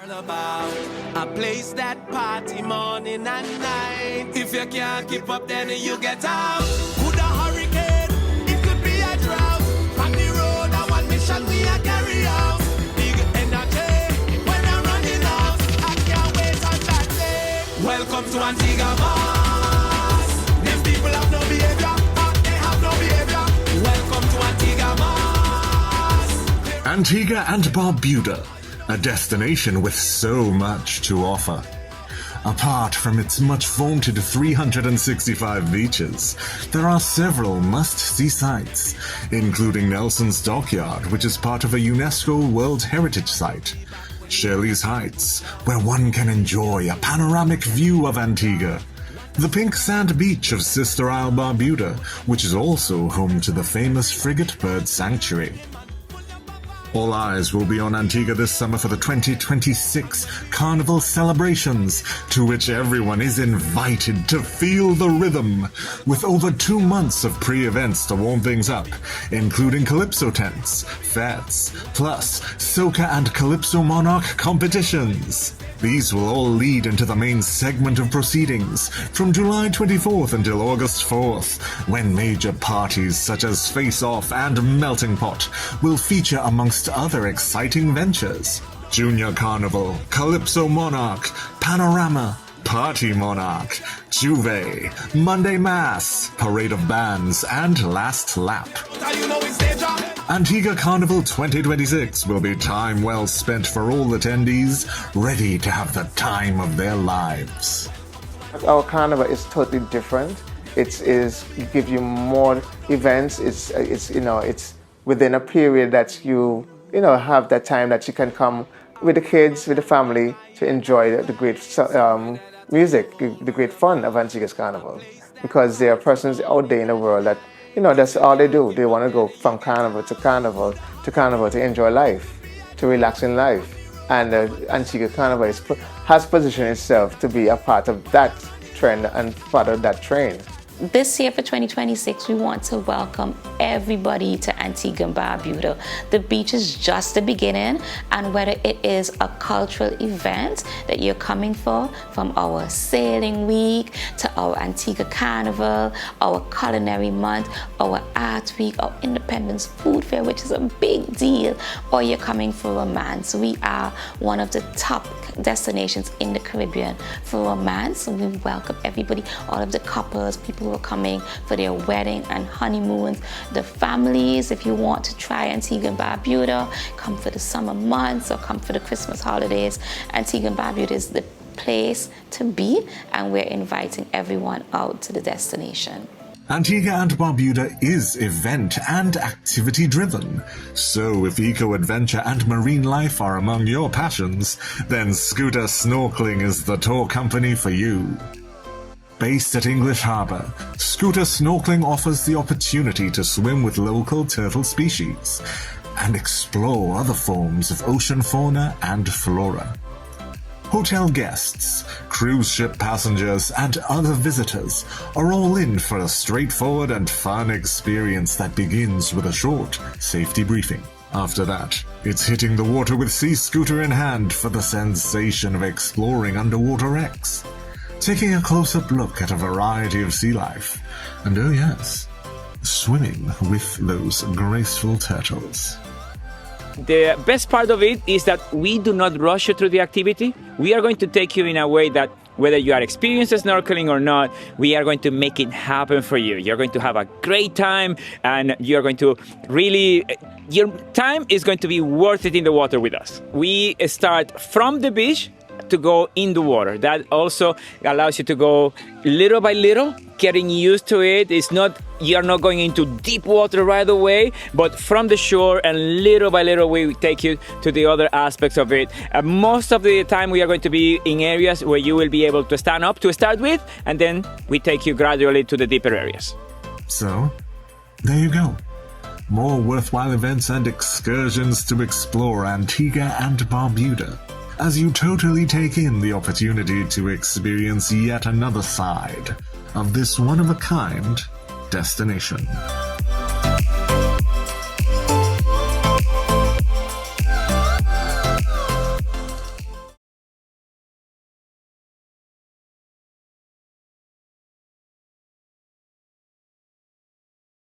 A place that party morning and night. If you can't keep up, then you get out. Could a hurricane, it could be a drought. On the road, our mission we are carry out. Big energy when I'm running out. I can't wait on that day. Welcome to Antigua Mars. These people have no behavior, they have no behavior. Welcome to Antigua Mars. Antigua and Barbuda, a destination with so much to offer. Apart from its much vaunted 365 beaches, there are several must-see sites, including Nelson's Dockyard, which is part of a UNESCO World Heritage Site, Shirley's Heights, where one can enjoy a panoramic view of Antigua, the pink sand beach of Sister Isle Barbuda, which is also home to the famous Frigate Bird Sanctuary. All eyes will be on Antigua this summer for the 2026 Carnival celebrations, to which everyone is invited to feel the rhythm, with over 2 months of pre-events to warm things up, including Calypso tents, fetes, plus Soca and Calypso Monarch competitions. These will all lead into the main segment of proceedings from July 24th until August 4th, when major parties such as Face Off and Melting Pot will feature amongst other exciting ventures. Junior Carnival, Calypso Monarch, Panorama, Party Monarch, Juve, Monday Mass, Parade of Bands, and Last Lap. Antigua Carnival 2026 will be time well spent for all attendees, ready to have the time of their lives. Our carnival is totally different. It gives you more events. It's within a period that you have that time that you can come with the kids, with the family, to enjoy the great music, the great fun of Antigua's Carnival. Because there are persons out there in the world that, that's all they do. They want to go from carnival to carnival to carnival to enjoy life, to relax in life. And Antigua Carnival has positioned itself to be a part of that trend and part of that train. This year for 2026, we want to welcome everybody to Antigua and Barbuda. The beach is just the beginning, and whether it is a cultural event that you're coming for, from our sailing week to our Antigua Carnival, our culinary month, our art week, our Independence Food Fair, which is a big deal, or you're coming for romance. We are one of the top destinations in the Caribbean for romance. We welcome everybody, all of the couples, people who are coming for their wedding and honeymoons, the families. If you want to try Antigua and Barbuda, come for the summer months or come for the Christmas holidays. Antigua and Barbuda is the place to be, and we're inviting everyone out to the destination. Antigua and Barbuda is event and activity driven, so if eco-adventure and marine life are among your passions, then Scooter Snorkeling is the tour company for you. Based at English Harbour, Scooter Snorkeling offers the opportunity to swim with local turtle species and explore other forms of ocean fauna and flora. Hotel guests, cruise ship passengers, and other visitors are all in for a straightforward and fun experience that begins with a short safety briefing. After that, it's hitting the water with Sea Scooter in hand for the sensation of exploring underwater X, taking a close-up look at a variety of sea life, and oh yes, swimming with those graceful turtles. The best part of it is that we do not rush you through the activity. We are going to take you in a way that whether you are experienced snorkeling or not, we are going to make it happen for you. You're going to have a great time, and you're going to your time is going to be worth it in the water with us. We start from the beach to go in the water. That also allows you to go little by little, getting used to it. You're not going into deep water right away, but from the shore, and little by little we take you to the other aspects of it. Most of the time we are going to be in areas where you will be able to stand up to start with, and then we take you gradually to the deeper areas. So, there you go. More worthwhile events and excursions to explore Antigua and Barbuda, as you totally take in the opportunity to experience yet another side of this one-of-a-kind destination.